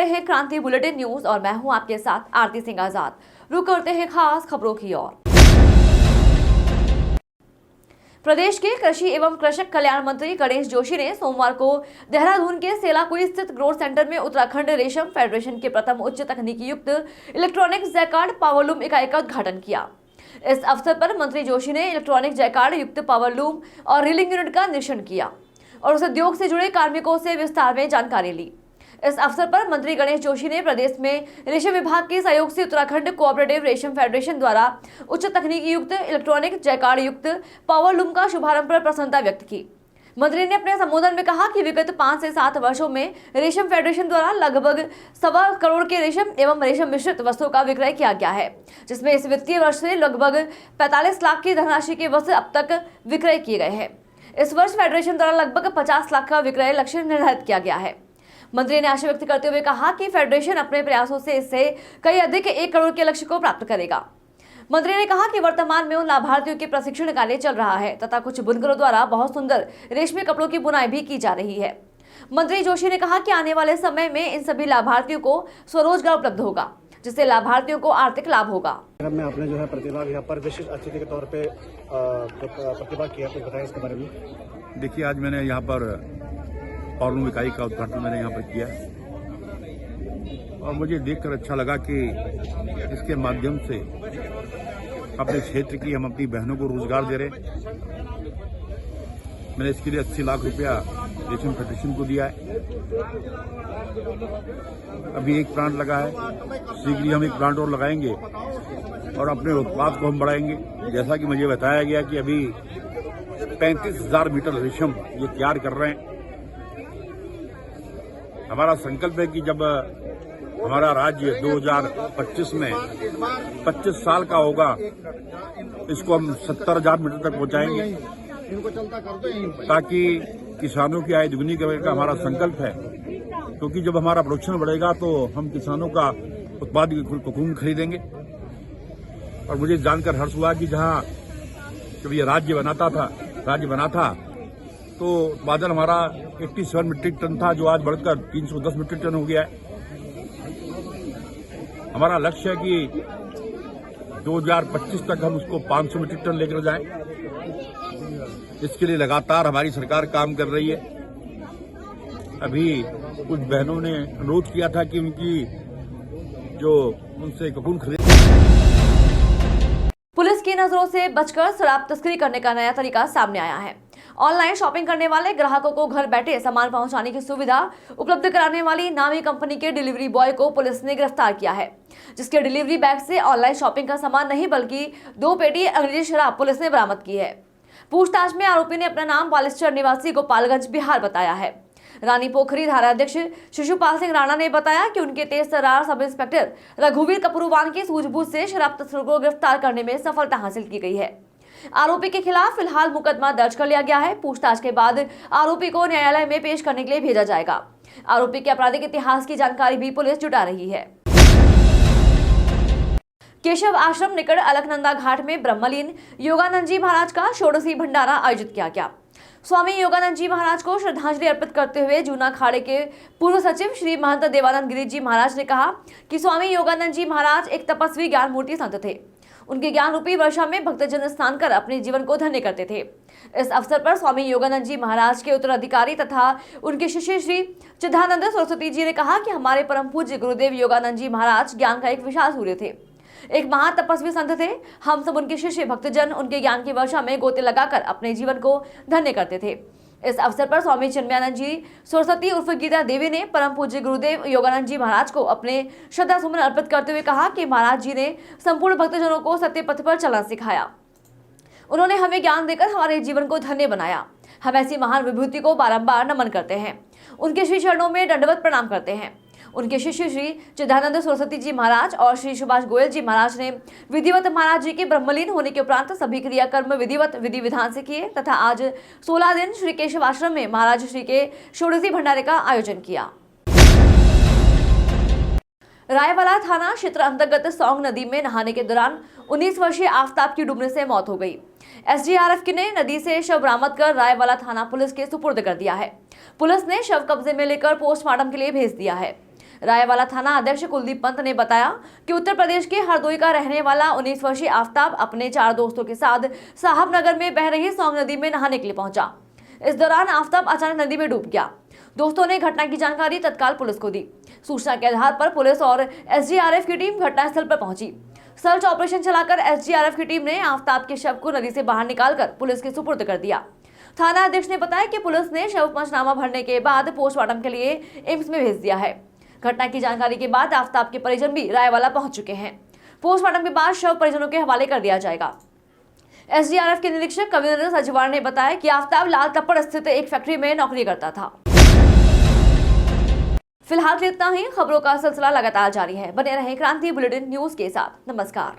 रहे हैं क्रांति बुलेटिन न्यूज और मैं हूं आपके साथ आरती सिंह आजाद। रुक करते हैं खास खबरों की ओर। प्रदेश के कृषि एवं कृषक कल्याण मंत्री गणेश जोशी ने सोमवार को देहरादून के सेलाकुई स्थित ग्रोथ सेंटर में उत्तराखंड रेशम फेडरेशन के प्रथम उच्च तकनीकी युक्त इलेक्ट्रॉनिक जैकार्ड पावरलूम इकाई का उद्घाटन किया। इस अवसर पर मंत्री जोशी ने इलेक्ट्रॉनिक जैकार्ड युक्त पावरलूम और रीलिंग यूनिट का निरीक्षण किया और उस उद्योग से जुड़े कार्मिकों से विस्तार में जानकारी ली। इस अवसर पर मंत्री गणेश जोशी ने प्रदेश में रेशम विभाग के सहयोग से उत्तराखंड कोऑपरेटिव रेशम फेडरेशन द्वारा उच्च तकनीकी युक्त इलेक्ट्रॉनिक जैकार्ड युक्त पावरलूम का शुभारंभ पर प्रसन्नता व्यक्त की। मंत्री ने अपने संबोधन में कहा कि विगत 5 से 7 वर्षों में रेशम फेडरेशन द्वारा लगभग 1.25 करोड़ के रेशम एवं रेशम मिश्रित वस्तुओं का विक्रय किया गया है, जिसमें इस वित्तीय वर्ष से लगभग 45 लाख की धनराशि के वस्तु अब तक विक्रय किए गए हैं। इस वर्ष फेडरेशन द्वारा लगभग 50 लाख का विक्रय लक्ष्य निर्धारित किया गया है। मंत्री ने आशा व्यक्त करते हुए कहा कि फेडरेशन अपने प्रयासों से इससे कई अधिक 1 करोड़ के लक्ष्य को प्राप्त करेगा। मंत्री ने कहा कि वर्तमान में उन लाभार्थियों के प्रशिक्षण कार्य चल रहा है तथा कुछ बुनकरों द्वारा बहुत सुंदर रेशमी कपड़ों की बुनाई भी की जा रही है। मंत्री जोशी ने कहा कि आने वाले समय में इन सभी लाभार्थियों को स्वरोजगार उपलब्ध होगा, जिससे लाभार्थियों को आर्थिक लाभ होगा। में आपने जो है प्रतिभा यहाँ पर विशिष्ट अतिथि के तौर पे प्रतिभा किया, कुछ बताएं इसके बारे में। देखिए, आज मैंने यहाँ पर पावरलूम इकाई का उद्घाटन मैंने यहाँ पर किया और मुझे देखकर अच्छा लगा कि इसके माध्यम से अपने क्षेत्र की हम अपनी बहनों को रोजगार दे रहे हैं। मैंने इसके लिए 80 लाख रुपया रेशम फेडरेशन को दिया है। अभी एक प्लांट लगा है, शीघ्र ही हम एक प्लांट और लगाएंगे और अपने उत्पाद को हम बढ़ाएंगे। जैसा कि मुझे बताया गया कि अभी 35,000 मीटर रेशम ये तैयार कर रहे हैं। हमारा संकल्प है कि जब हमारा राज्य 2025 में 25 साल का होगा, इसको हम 70,000 मीटर तक पहुंचाएंगे, ताकि किसानों की आय दुगनी करने का हमारा संकल्प है। क्योंकि जब हमारा प्रोडक्शन बढ़ेगा तो हम किसानों का उत्पाद कोकून खरीदेंगे। और मुझे जानकर हर्ष हुआ कि जहां जब ये राज्य बना था तो उत्पादन हमारा 87 मीट्रिक टन था, जो आज बढ़कर 310 मीट्रिक टन हो गया है। हमारा लक्ष्य है कि 2025 तक हम उसको 500 मीट्रिक टन लेकर जाएं। इसके लिए लगातार हमारी सरकार काम कर रही है। अभी कुछ बहनों ने अनुरोध किया था कि उनसे कोकून खरीद। पुलिस की नजरों से बचकर शराब तस्करी करने का नया तरीका सामने आया है। ऑनलाइन शॉपिंग करने वाले ग्राहकों को घर बैठे सामान पहुंचाने की सुविधा उपलब्ध कराने वाली नामी कंपनी के डिलीवरी बॉय को पुलिस ने गिरफ्तार किया है, जिसके डिलीवरी बैग से ऑनलाइन शॉपिंग का सामान नहीं बल्कि 2 पेटी अंग्रेजी शराब पुलिस ने बरामद की है। पूछताछ में आरोपी ने अपना नाम बालेश्वर निवासी गोपालगंज बिहार बताया है। रानी पोखरी थानाध्यक्ष शिशुपाल सिंह राणा ने बताया कि उनके तेज तर्रार सब इंस्पेक्टर रघुवीर कपूरवान की सूझबूझ से शराब तस्करों को गिरफ्तार करने में सफलता हासिल की गई है। आरोपी के खिलाफ फिलहाल मुकदमा दर्ज कर लिया गया है। पूछताछ के बाद आरोपी को न्यायालय में पेश करने के लिए भेजा जाएगा। आरोपी के आपराधिक इतिहास की जानकारी भी पुलिस जुटा रही है। केशव आश्रम निकट अलकनंदा घाट में ब्रह्मलीन योगानंद जी महाराज का षोडशी भंडारा आयोजित किया गया। स्वामी योगानंद जी महाराज को श्रद्धांजलि अर्पित करते हुए जूना अखाड़े के पूर्व सचिव श्री महंत देवानंद गिरी जी महाराज ने कहा कि स्वामी योगानंद जी महाराज एक तपस्वी ज्ञान मूर्ति संत थे। उनके ज्ञान रूपी वर्षा में भक्तजन स्नान कर अपने जीवन को धन्य करते थे। इस अवसर पर स्वामी योगानंद जी महाराज के उत्तराधिकारी तथा उनके शिष्य श्री चिदानंद सरस्वती जी ने कहा कि हमारे परम पूज्य गुरुदेव योगानंद जी महाराज ज्ञान का एक विशाल सूर्य थे, एक महान तपस्वी संत थे। हम सब उनके शिष्य भक्तजन उनके ज्ञान की वर्षा में गोते लगाकर अपने जीवन को धन्य करते थे। इस अवसर पर स्वामी चिन्मयानंद जी सरस्वती उर्फ गीता देवी ने परम पूज्य गुरुदेव योगानंद जी महाराज को अपने श्रद्धा सुमन अर्पित करते हुए कहा कि महाराज जी ने संपूर्ण भक्तजनों को सत्य पथ पर चलना सिखाया। उन्होंने हमें ज्ञान देकर हमारे जीवन को धन्य बनाया। हम ऐसी महान विभूति को बारंबार नमन करते हैं, उनके श्री चरणों में दंडवत प्रणाम करते हैं। उनके शिष्य श्री चिदानंद सरस्वती जी महाराज और श्री सुभाष गोयल जी महाराज ने विधिवत महाराज जी के ब्रह्मलीन होने के उपरांत सभी क्रियाकर्म विधिवत विधि विधान से किए तथा आज 16 दिन श्री केशव आश्रम में महाराज श्री के षोडशी भंडारे का आयोजन किया। रायवाला थाना क्षेत्र अंतर्गत सौंग नदी में नहाने के दौरान 19 वर्षीय आफ्ताब की डूबने से मौत हो गई। एसडीआरएफ ने नदी से शव बरामद कर रायवाला थाना पुलिस के सुपुर्द कर दिया है। पुलिस ने शव कब्जे में लेकर पोस्टमार्टम के लिए भेज दिया है। रायवाला थाना अध्यक्ष कुलदीप पंत ने बताया कि उत्तर प्रदेश के हरदोई का रहने वाला 19 वर्षीय आफ्ताब अपने 4 दोस्तों के साथ साहबनगर में बह रही सौंग नदी में नहाने के लिए पहुंचा। इस दौरान आफ्ताब अचानक नदी में डूब गया। दोस्तों ने घटना की जानकारी तत्काल पुलिस को दी। सूचना के आधार पर पुलिस और एसडीआरएफ की टीम घटनास्थल पर पहुंची। सर्च ऑपरेशन चलाकर एसडीआरएफ की टीम ने आफ्ताब के शव को नदी से बाहर निकालकर पुलिस के सुपुर्द कर दिया। थाना अध्यक्ष ने बताया कि पुलिस ने शव पंचनामा भरने के बाद पोस्टमार्टम के लिए एम्स में भेज दिया है। घटना की जानकारी के बाद आफ्ताब के परिजन भी रायवाला पहुंच चुके हैं। पोस्टमार्टम के बाद शव परिजनों के हवाले कर दिया जाएगा। एसडीआरएफ के निरीक्षक कविंद्र सजवार ने बताया कि आफ्ताब लाल टप्पड़ स्थित एक फैक्ट्री में नौकरी करता था। फिलहाल इतना ही। खबरों का सिलसिला लगातार जारी है। बने रहें क्रांति बुलेटिन न्यूज के साथ। नमस्कार।